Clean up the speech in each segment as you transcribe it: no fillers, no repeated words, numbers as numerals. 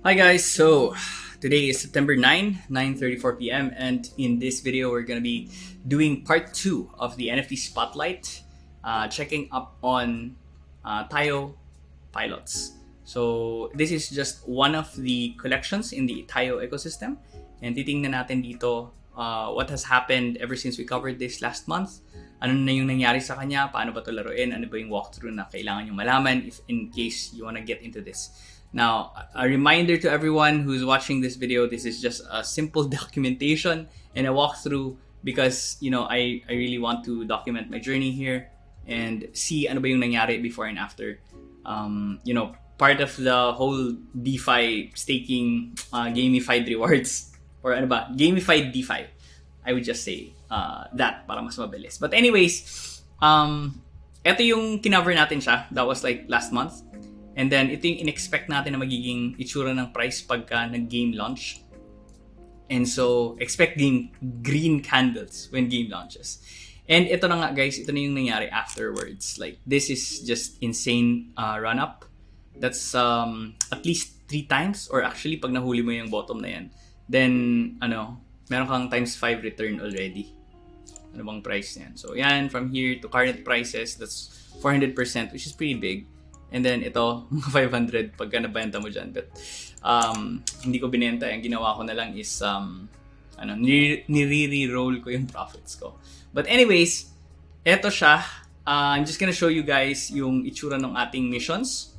Hi guys, so today is September 9, 9:34 p.m. and in this video we're going to be doing part 2 of the NFT Spotlight, checking up on Taiyo pilots. So this is just one of the collections in the Taiyo ecosystem and titingnan natin dito what has happened ever since we covered this last month. Ano na yung nangyari sa kanya, paano ba ito laruin, ano ba yung walkthrough na kailangan yung malaman if in case you want to get into this. Now, a reminder to everyone who's watching this video, this is just a simple documentation and a walkthrough because, I really want to document my journey here and see ano ba yung nangyari before and after. Part of the whole DeFi staking gamified rewards or gamified DeFi. I would just say that para mas mabilis. But anyways, ito yung kinover natin siya. That was like last month. And then, ito yung in-expect natin na magiging itsura ng price pagka nag-game launch. And so, expect green candles when game launches. And ito na nga guys, ito na yung nangyari afterwards. Like, this is just insane run-up. That's at least 3 times or actually pag nahuli mo yung bottom na yan. Then, meron kang times 5 return already. Ano bang price yan? So, yan, from here to current prices, that's 400%, which is pretty big. And then ito, 500 pagka nabenta mo dyan. But hindi ko binenta. Ang ginawa ko na lang is nire-roll ko yung profits ko. But anyways, eto siya. I'm just gonna show you guys yung itsura ng ating missions.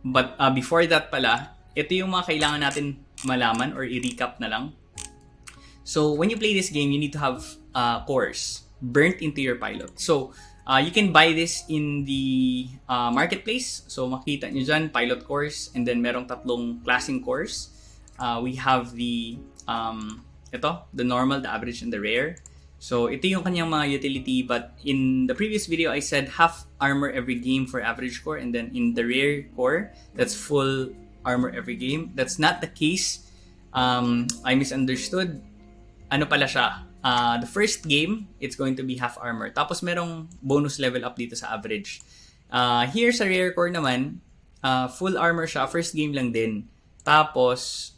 But before that pala, ito yung mga kailangan natin malaman or i-recap na lang. So when you play this game, you need to have cores burnt into your pilot. So you can buy this in the marketplace. So makita nyo dyan, pilot cores, and then merong tatlong klaseng cores. We have the normal, the average, and the rare. So ito yung kanyang mga utility, but in the previous video, I said half armor every game for average core, and then in the rare core, that's full armor every game. That's not the case. I misunderstood. Ano pala siya? The first game, it's going to be half armor. Tapos merong bonus level up dito sa average. Here sa rare core naman, full armor siya. First game lang din. Tapos,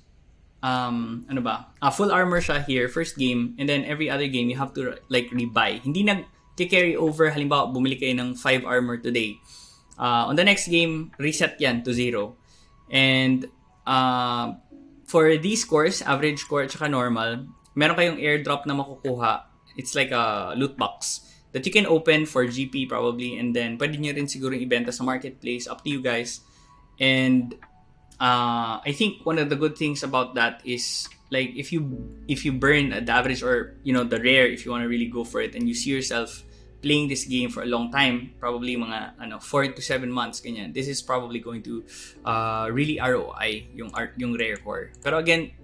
full armor siya here, first game. And then every other game, you have to rebuy. Hindi nag-carry over. Halimbawa, bumili kayo ng 5 armor today. On the next game, reset yan to 0. And for these cores, average core at saka normal, meron kayong airdrop na makukuha. It's like a loot box that you can open for GP probably, and then pwede nyo rin siguro ibenta sa marketplace, up to you guys. And I think one of the good things about that is like if you burn the average or the rare, if you want to really go for it and you see yourself playing this game for a long time, probably mga 4 to 7 months ganyan, this is probably going to really ROI yung rare core. Pero again,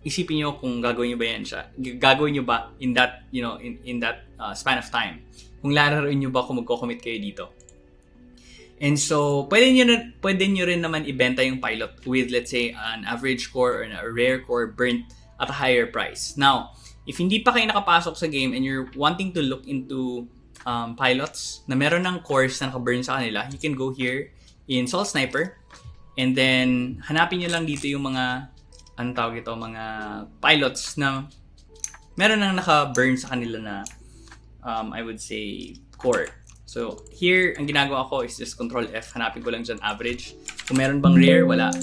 isipin nyo kung gagawin nyo ba yan siya. Gagawin nyo ba in that, in that span of time. Kung lalaroin nyo ba kung magko-commit kayo dito. And so, pwede nyo rin naman ibenta yung pilot with, let's say, an average core or a rare core burnt at a higher price. Now, if hindi pa kayo nakapasok sa game and you're wanting to look into pilots na meron ng cores na nakaburn sa kanila, you can go here in Soul Sniper and then hanapin nyo lang dito yung mga mga pilots na meron nang naka-burn sa kanila na I would say core. So here, ang ginagawa ko is just Control F. Hanapin ko lang dyan average. Kung meron bang rare, wala.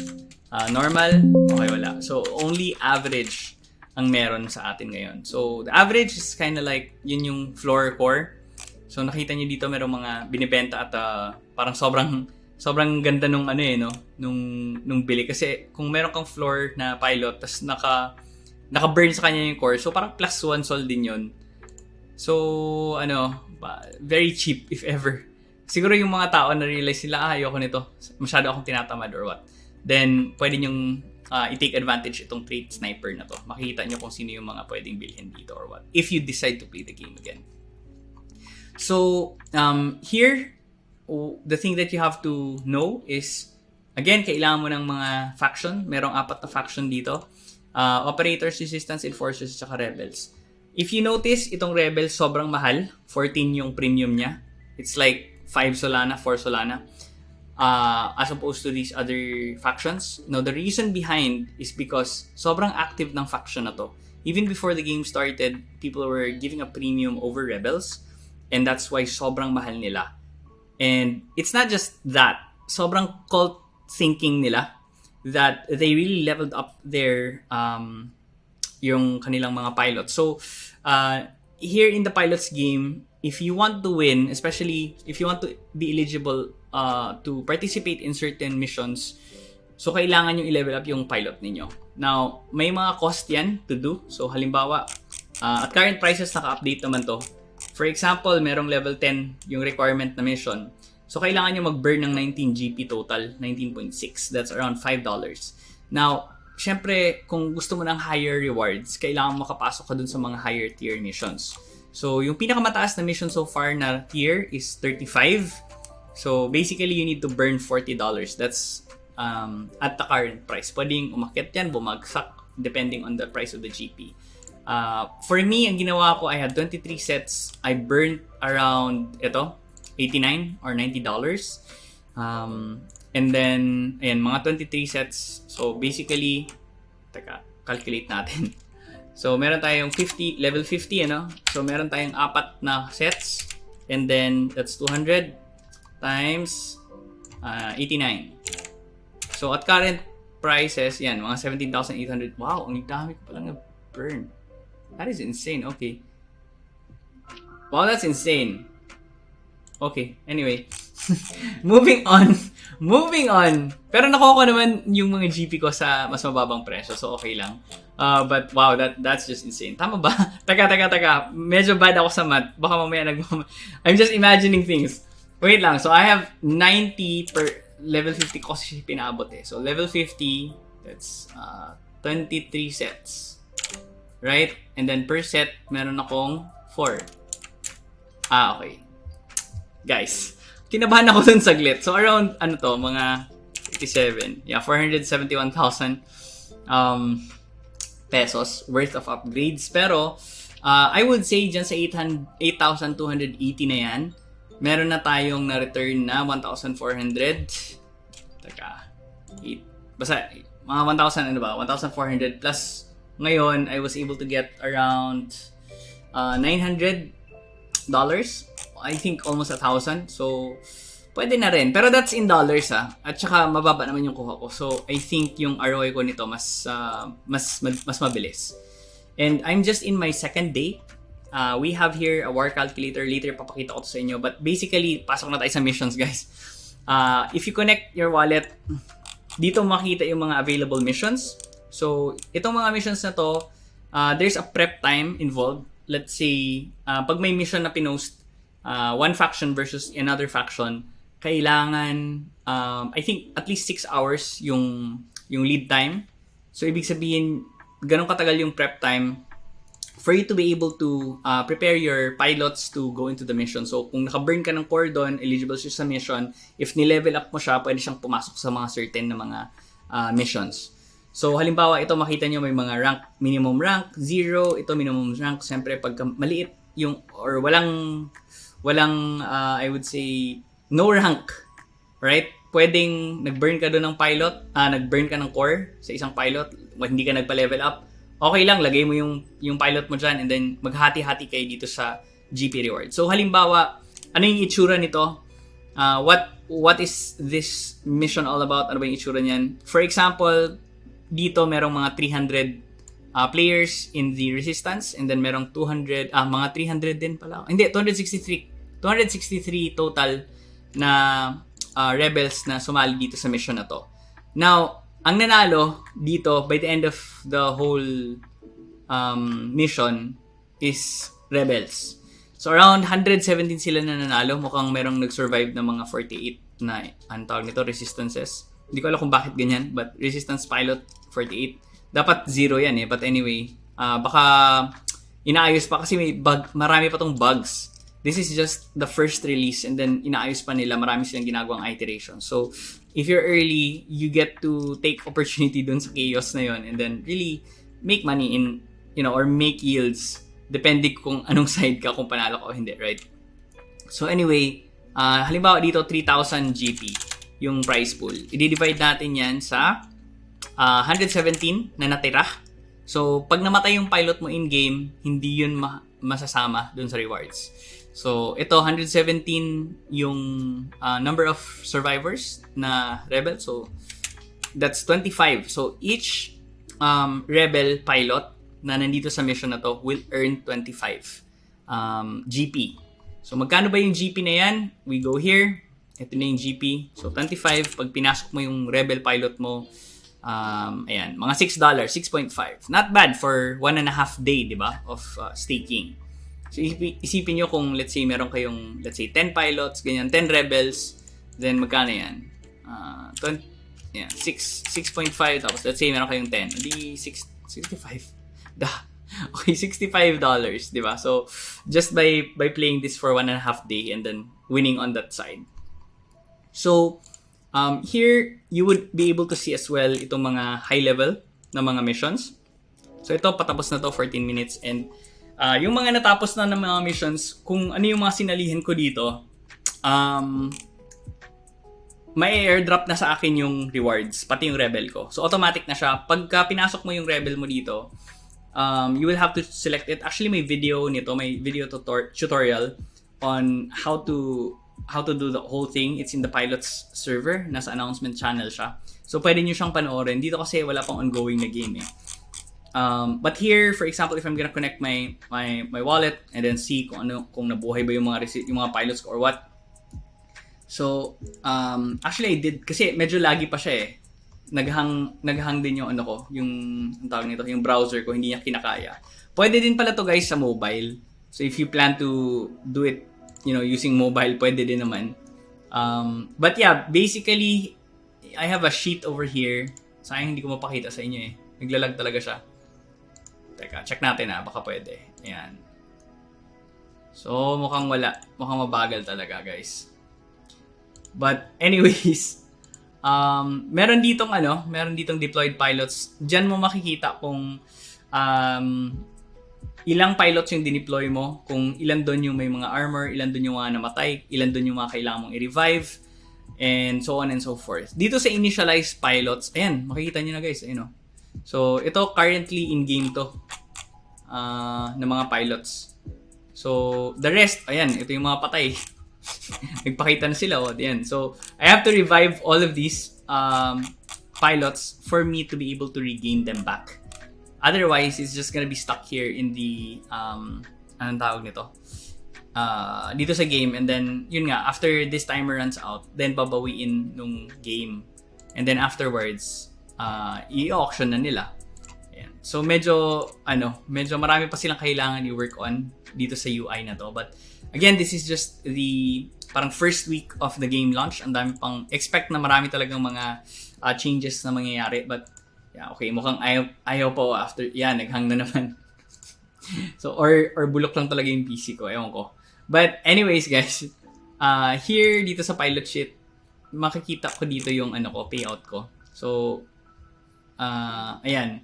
Normal, okay, wala. So only average ang meron sa atin ngayon. So the average is kind of like yun yung floor core. So nakita nyo dito merong mga binibenta at parang sobrang ganda nung nung bili kasi kung meron kang floor na pilot tas naka-burn sa kanya yung core, so parang +1 sol din yun. So very cheap if ever. Siguro yung mga tao na realize sila ayoko nito, masyado akong tinatamad or what, then pwede nyong i-take advantage itong trait sniper na to. Makikita nyo kung sino yung mga pwedeng bilhin dito or what if you decide to play the game again. So here, the thing that you have to know is, again, kailangan mo ng mga faction. Merong 4 na faction dito. Operators, Resistance, Enforcers, at Rebels. If you notice, itong Rebels sobrang mahal. 14 yung premium niya. It's like 5 Solana, 4 Solana. as opposed to these other factions. Now, the reason behind is because sobrang active ng faction na to. Even before the game started, people were giving a premium over rebels, and that's why sobrang mahal nila. And it's not just that. Sobrang cult thinking nila that they really leveled up their yung kanilang mga pilots. So, here in the pilots game, if you want to win, especially if you want to be eligible to participate in certain missions, so kailangan yung i-level up yung pilot ninyo. Now, may mga cost yan to do. So, halimbawa, at current prices, naka-update naman to. For example, merong level 10 yung requirement na mission. So, kailangan nyo mag-burn ng 19 GP total, 19.6. That's around $5. Now, syempre, kung gusto mo ng higher rewards, kailangan makapasok ka dun sa mga higher tier missions. So, yung pinakamataas na mission so far na tier is 35. So, basically, you need to burn $40. That's at the current price. Pwedeng umakyat yan, bumagsak, depending on the price of the GP. For me, ang ginawa ko, I had 23 sets. I burned around, $89 or $90. And then, ayan, mga 23 sets. So, basically, calculate natin. So, meron tayong level 50, So, meron tayong 4 na sets. And then, that's 200 times 89. So, at current prices, yan, mga 17,800. Wow, ang dami ko palang na-burn. That is insane. Okay. Wow, that's insane. Okay, anyway. Moving on. Pero nakuha ko naman yung mga GP ko sa mas mababang presyo. So, okay lang. But wow, that's just insane. Tama ba? Taka. Medyo bad ako sa math. Baka mamaya I'm just imagining things. Wait lang. So, I have 90 per level 50 ko kasi pinaabot eh. So, level 50, that's 23 sets. Right? And then per set, meron akong 4. Okay. Guys, kinabahan ako dun saglit. So, around, mga 57. Yeah, 471,000 pesos worth of upgrades. Pero, I would say dyan sa 8,280 na yan, meron na tayong na-return na 1,400. Basta, mga 1,400 plus. Ngayon, I was able to get around $900. I think almost 1,000. So, pwede na rin. Pero that's in dollars At saka mababa naman yung kuha ko. So, I think yung ROI ko nito mas mabilis. And I'm just in my second day. We have here a war calculator. Later, papakita ko to sa inyo. But basically, pasok na tayo sa missions, guys. If you connect your wallet, dito makita yung mga available missions. So, itong mga missions na to, there's a prep time involved. Let's say, pag may mission na pinost, one faction versus another faction, kailangan, I think, at least 6 hours yung lead time. So, ibig sabihin, ganun katagal yung prep time for you to be able to prepare your pilots to go into the mission. So, kung naka-burn ka ng core doon, eligible siya sa mission. If ni-level up mo siya, pwede siyang pumasok sa mga certain na mga missions. So, halimbawa, ito makita nyo may mga rank, minimum rank, 0, ito minimum rank. Siyempre, pag maliit yung, or walang I would say, no rank, right? Pwedeng nag-burn ka doon ng pilot, nag-burn ka ng core sa isang pilot, hindi ka nagpa-level up. Okay lang, lagay mo yung pilot mo dyan and then maghati-hati kayo dito sa GP reward. So, halimbawa, ano yung itsura nito? What is this mission all about? Ano ba yung itsura niyan? For example, dito merong mga 300 players in the resistance and then merong 200 mga 300 din pala. Hindi, 263 total na rebels na sumali dito sa mission na to. Now, ang nanalo dito by the end of the whole mission is rebels. So around 117 sila na nanalo. Mukhang merong nag-survive na mga 48 na ang tawag nito, resistances. Hindi ko alam kung bakit ganyan, but resistance pilot 48. Dapat 0 yan eh. But anyway, baka inaayos pa kasi marami pa tong bugs. This is just the first release and then inaayos pa nila. Marami silang ginagawang iteration. So, if you're early, you get to take opportunity dun sa chaos na yon and then really make money in, or make yields. Depende kung anong side ka, kung panalo ka o hindi, right? So anyway, halimbawa dito, 3,000 GP. yung prize pool. I-divide natin yan sa 117 na natira. So, pag namatay yung pilot mo in-game, hindi yun masasama dun sa rewards. So, ito, 117 yung number of survivors na rebel. So, that's 25. So, each rebel pilot na nandito sa mission na to will earn 25 GP. So, magkano ba yung GP na yan? We go here. Ito na yung GP. So, 25. Pag pinasok mo yung rebel pilot mo, ayan, mga $6, 6.5. Not bad for 1.5 day, di ba, of staking. So, isipin nyo kung, let's say, meron kayong, let's say, 10 pilots, ganyan, 10 rebels, then magkano yan? 6.5, tapos let's say, meron kayong 10. Hindi, 65. Okay, $65, di ba? So, just by playing this for 1.5 day and then winning on that side. So, here, you would be able to see as well itong mga high level na mga missions. So, ito, patapos na to, 14 minutes. And, yung mga natapos na ng mga missions, kung ano yung mga sinalihan ko dito, may airdrop na sa akin yung rewards, pati yung rebel ko. So, automatic na siya. Pagka pinasok mo yung rebel mo dito, you will have to select it. Actually, may video nito, may video tutorial on how to do the whole thing. It's in the pilot's server. Nasa announcement channel siya. So, pwede nyo siyang panoorin. Dito kasi wala pang ongoing na game eh. But here, for example, if I'm gonna connect my wallet and then see kung nabuhay ba yung mga pilots ko or what. So, actually I did, kasi medyo laggy pa siya eh. Naghang din yung yung tawag nito, yung browser ko, hindi niya kinakaya. Pwede din pala to guys sa mobile. So, if you plan to do it, using mobile, pwede din naman. But yeah, basically, I have a sheet over here. Sayang hindi ko mapakita sa inyo eh. Naglalag talaga siya. Teka, check natin baka pwede. Ayan. So, mukhang wala. Mukhang mabagal talaga, guys. But, anyways, meron ditong deployed pilots. Diyan mo makikita kung ilang pilots yung dineploy mo, kung ilan doon yung may mga armor, ilan doon yung mga namatay, ilan doon yung mga kailangan mong i-revive, and so on and so forth. Dito sa initialized pilots, ayan, makikita nyo na guys, So, ito currently in-game to ng mga pilots. So, the rest, ayan, ito yung mga patay. Nagpakita na sila, ayan. So, I have to revive all of these pilots for me to be able to regain them back. Otherwise, it's just gonna be stuck here in the, anong tawag nito? Dito sa game, and then, yun nga, after this timer runs out, then babawiin nung game. And then afterwards, i-auction na nila. Ayan. So, medyo marami pa silang kailangan i-work on dito sa UI na to. But, again, this is just the parang first week of the game launch. Ang dami pang expect na marami talagang mga changes na mangyayari. But, yeah, okay, mukhang ayaw pa after, naghang na naman. So, or bulok lang talaga yung PC ko. Ewan ko. But, anyways, guys, here, dito sa pilot sheet, makikita ko dito yung payout ko. So, ayan.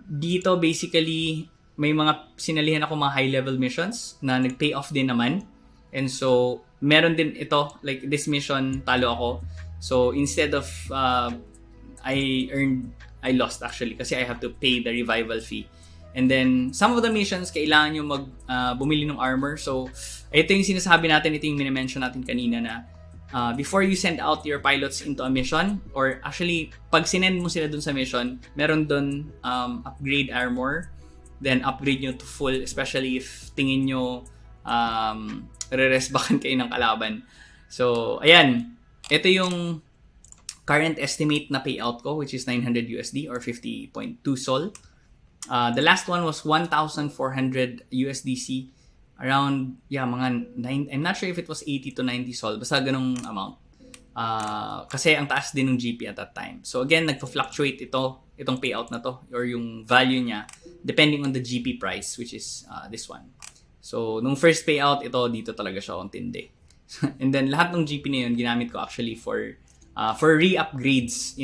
Dito, basically, may mga sinalihan ako mga high-level missions na nag-pay off din naman. And so, meron din ito, like this mission, talo ako. So, instead of, I lost actually kasi I have to pay the revival fee. And then, some of the missions, kailangan nyo bumili ng armor. So, ito yung sinasabi natin, ito yung minimension natin kanina na before you send out your pilots into a mission, or actually, pag sinend mo sila dun sa mission, meron dun upgrade armor, then upgrade nyo to full, especially if tingin nyo re-resbackan kayo ng kalaban. So, ayan. Ito yung current estimate na payout ko, which is 900 USD or 50.2 Sol. The last one was 1,400 USDC. Around, mga 9, I'm not sure if it was 80 to 90 Sol. Basta ganong amount. Kasi ang taas din ng GP at that time. So again, nagpo-fluctuate itong payout na to, or yung value niya, depending on the GP price, which is this one. So, nung first payout, dito talaga siya ang tindi. And then, lahat ng GP na yun, ginamit ko actually for re-upgrades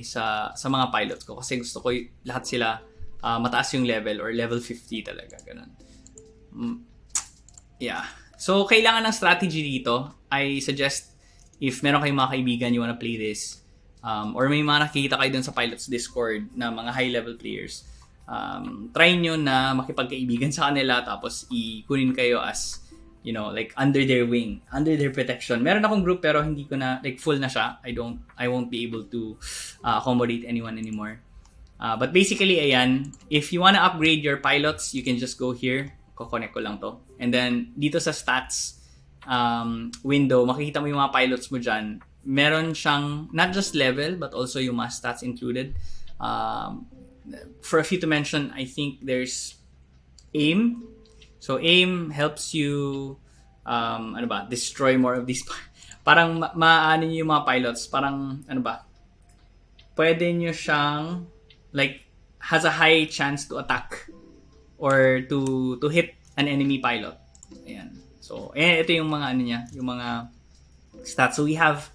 sa mga pilots ko. Kasi gusto ko lahat sila mataas yung level or level 50 talaga. Ganun. Yeah. So, kailangan ng strategy dito. I suggest if meron kayong mga kaibigan, you wanna play this, or may mga nakikita kayo dun sa Pilots Discord na mga high-level players, try nyo na makipagkaibigan sa kanila tapos ikunin kayo as, you know, like under their wing, under their protection. Meron akong group pero hindi ko na, like full na siya. I won't be able to accommodate anyone anymore. But basically, ayan, if you wanna upgrade your pilots, you can just go here. Kukonek ko lang to. And then, dito sa stats window, makikita mo yung mga pilots mo dyan. Meron siyang not just level, but also yung mga stats included. For a few to mention, I think there's aim. So, aim helps you, destroy more of these. Parang maano nyo yung mga pilots. Parang, pwede nyo siyang, like, has a high chance to attack or to hit an enemy pilot. Ayan. So, ito yung mga yung mga stats. So, we have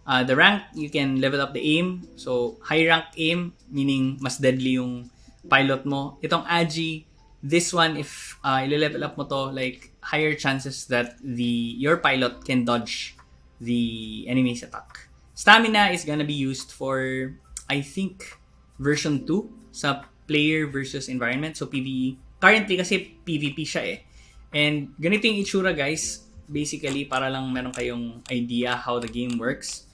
the rank. You can level up the aim. So, high rank aim, meaning mas deadly yung pilot mo. Itong agi, this one, if i-level up mo to, like, higher chances that your pilot can dodge the enemy's attack. Stamina is gonna be used for, I think, version 2 sa player versus environment. So, PvE. Currently, kasi PvP siya eh. And ganito yung itsura, guys. Basically, para lang meron kayong idea how the game works.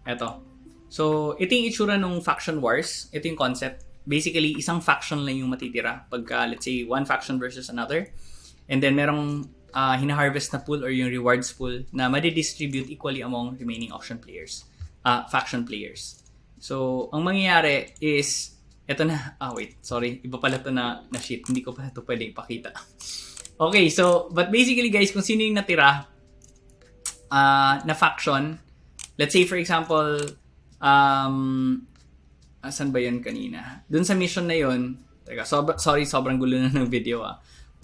Eto. So, ito yung itsura ng Faction Wars. Ito yung concept. Basically, isang faction lang yung matitira pagka, let's say, one faction versus another. And then, merong hina-harvest na pool or yung rewards pool na madidistribute equally among remaining auction players. Faction players. So, ang mangyayari is, eto na, wait, sorry, iba pala to na sheet. Hindi ko pa ito pwede ipakita. Okay, so, but basically guys, kung sino yung natira na faction, let's say for example, asan ba yun kanina? Dun sa mission na yun, sorry, sobrang gulo na ng video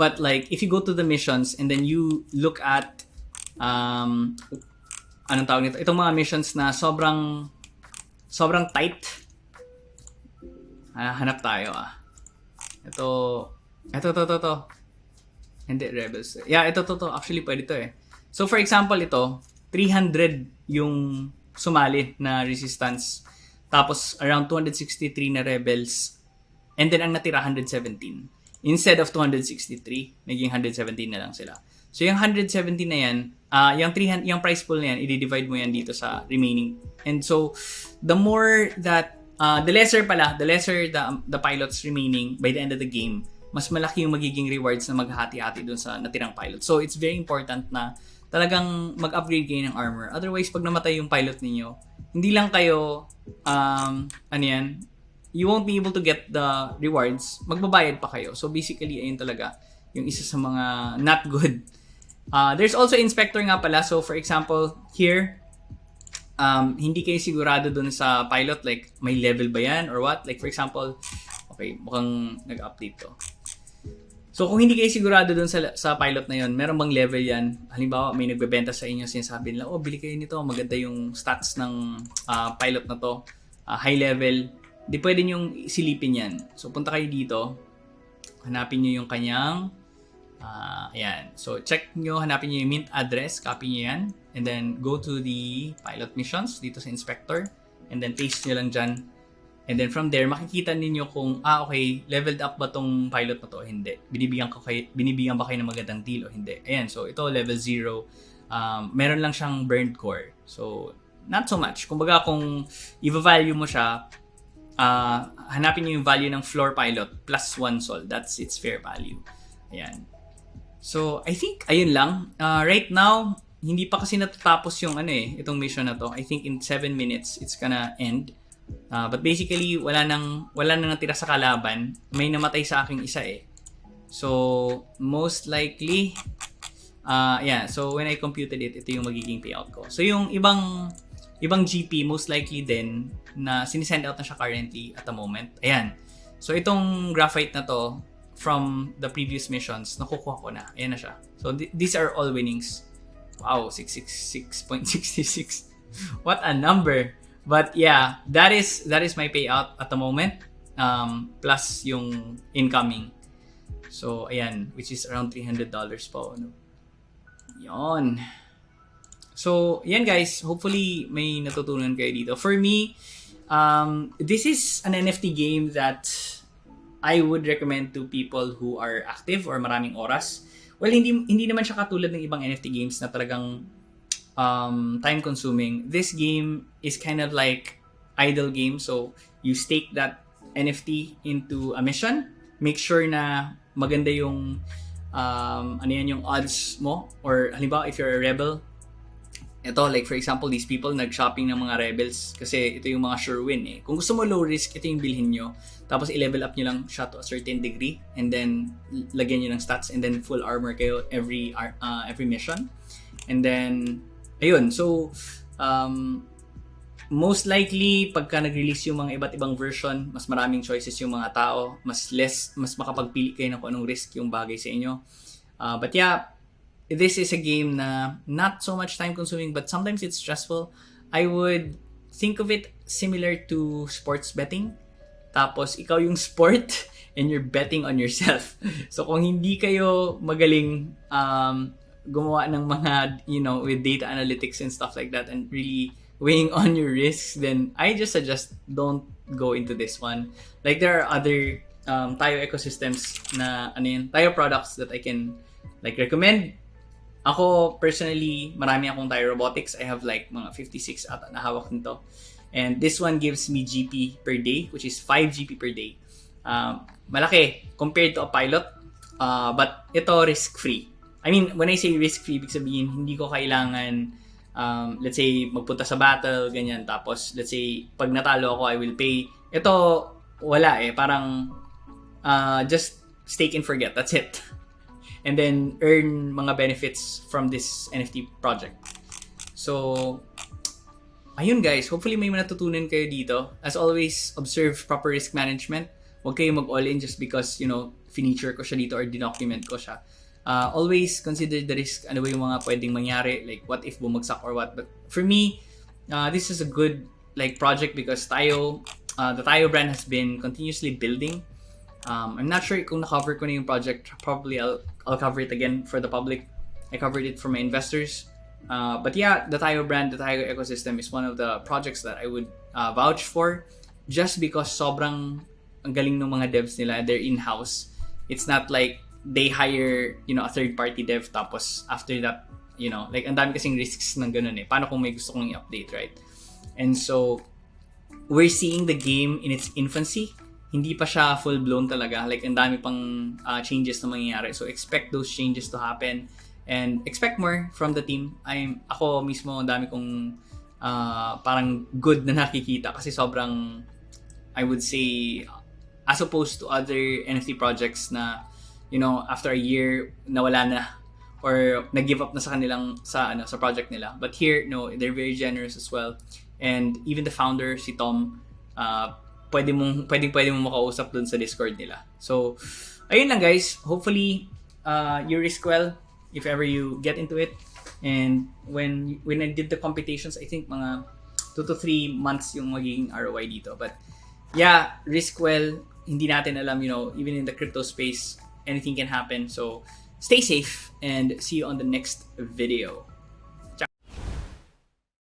But like, if you go to the missions and then you look at, anong tawag nito? Itong mga missions na sobrang tight. Hanap tayo Ito. Hindi, Rebels. Yeah, ito. Actually, pwede to eh. So, for example, ito, 300 yung sumali na resistance. Tapos, around 263 na Rebels. And then, ang natira, 117. Instead of 263, naging 117 na lang sila. So, yung 117 na yan, yung price pool na yan, i-divide mo yan dito sa remaining. And so, the more that, the lesser the pilots remaining by the end of the game, mas malaki yung magiging rewards na maghati-hati dun sa natirang pilot. So, it's very important na talagang mag-upgrade kayo ng armor. Otherwise, pag namatay yung pilot ninyo, hindi lang kayo, you won't be able to get the rewards, magbabayad pa kayo. So, basically, ayun talaga yung isa sa mga not good. There's also inspector nga pala. So, for example, here, hindi kayo sigurado dun sa pilot, like, may level ba yan or what? Like, for example, okay, mukhang nag-update to. So, kung hindi kayo sigurado dun sa pilot na yon, meron bang level yan? Halimbawa, may nagbebenta sa inyo, sinasabi nila, bili kayo nito, maganda yung stats ng pilot na to, high level. Di pwede nyong silipin yan. So, punta kayo dito, hanapin nyo yung kanyang, ayan. So, check nyo, hanapin nyo yung mint address, copy nyo yan, and then go to the pilot missions dito sa inspector, and then paste nyo lang dyan. And then from there, makikita ninyo kung, okay, leveled up ba tong pilot na to o hindi. Binibigyan ba kayo ng magandang deal o hindi. Ayan, so ito level 0. Meron lang siyang burned core. So, not so much. Kumbaga, kung i-value mo siya, hanapin nyo yung value ng floor pilot plus 1 sol. That's its fair value. Ayan. So, I think, ayun lang. Right now, hindi pa kasi natatapos yung itong mission na to. I think in 7 minutes, it's gonna end. But basically, wala nang natira sa kalaban. May namatay sa aking isa eh. So, most likely, so when I computed it, ito yung magiging payout ko. So, yung ibang GP, most likely din, na sinisend out na siya currently at the moment. Ayan. So, itong graphite na to, from the previous missions, nakukuha ko na. Ayan na siya. So, these are all winnings. Wow, 666.66. What a number! But yeah, that is my payout at the moment, plus yung incoming. So ayan, which is around $300 po. Yon. So, yan guys. Hopefully, may natutunan kayo dito. For me, this is an NFT game that I would recommend to people who are active or maraming oras. Well, hindi naman siya katulad ng ibang NFT games na talagang time consuming. This game is kind of like idle game. So, you stake that NFT into a mission. Make sure na maganda yung yung odds mo. Or halimbawa, if you're a rebel, ito, like for example, these people nag-shopping ng mga rebels kasi ito yung mga sure win eh. Kung gusto mo low risk, ito yung bilhin nyo. Tapos i-level up nyo lang siya to a certain degree and then lagyan nyo ng stats and then full armor kayo every mission. And then, ayun. So, most likely, pagka nag-release yung mga iba't ibang version, mas maraming choices yung mga tao, mas makapagpili kayo ng kung anong risk yung bagay sa inyo. But yeah, this is a game na not so much time consuming but sometimes it's stressful. I would think of it similar to sports betting. Tapos ikaw yung sport and you're betting on yourself. So kung hindi kayo magaling gumawa ng mga, with data analytics and stuff like that and really weighing on your risks, then I just suggest don't go into this one. Like there are other Taiyo ecosystems na Taiyo products that I can recommend. Ako, personally, marami akong Taiyo robotics. I have like mga 56 ata na hawak nito. And this one gives me GP per day, which is 5 GP per day. Malaki compared to a pilot. But ito, risk-free. I mean, when I say risk-free, ibig sabihin, hindi ko kailangan, let's say, magpunta sa battle, ganyan. Tapos, let's say, pag natalo ako, I will pay. Ito, wala eh. Parang, just stake and forget. That's it. And then earn mga benefits from this NFT project. So, ayun guys, hopefully may natutunan kayo dito. As always, observe proper risk management. Huwag kayo mag-all-in just because, feature ko siya dito or dinocument ko siya. Always consider the risk, ano ba yung mga pwedeng mangyari, like what if bumagsak or what. But for me, this is a good project because the Taiyo brand has been continuously building. I'm not sure kung na-cover ko na yung project. Probably I'll cover it again for the public. I covered it for my investors. But yeah, the Taiyo brand, the Taiyo ecosystem is one of the projects that I would vouch for just because sobrang ang galing ng mga devs nila. They're in-house. It's not like they hire, a third-party dev tapos after that, ang dami kasing risks ng ganun eh. Paano kung may gusto kong i-update, right? And so, we're seeing the game in its infancy. Hindi pa siya full-blown talaga. Like, ang dami pang changes na mangyayari. So, expect those changes to happen. And expect more from the team. Ako mismo, ang dami kong parang good na nakikita. Kasi sobrang, I would say, as opposed to other NFT projects na, after a year, nawala na. Or nag-give up na sa kanilang, sa project nila. But here, no, they're very generous as well. And even the founder, si Tom, pwede mong makausap dun sa Discord nila. So, ayun lang guys. Hopefully, you risk well if ever you get into it. And when I did the computations, I think mga 2 to 3 months yung magiging ROI dito. But yeah, risk well. Hindi natin alam, even in the crypto space, anything can happen. So, stay safe and see you on the next video.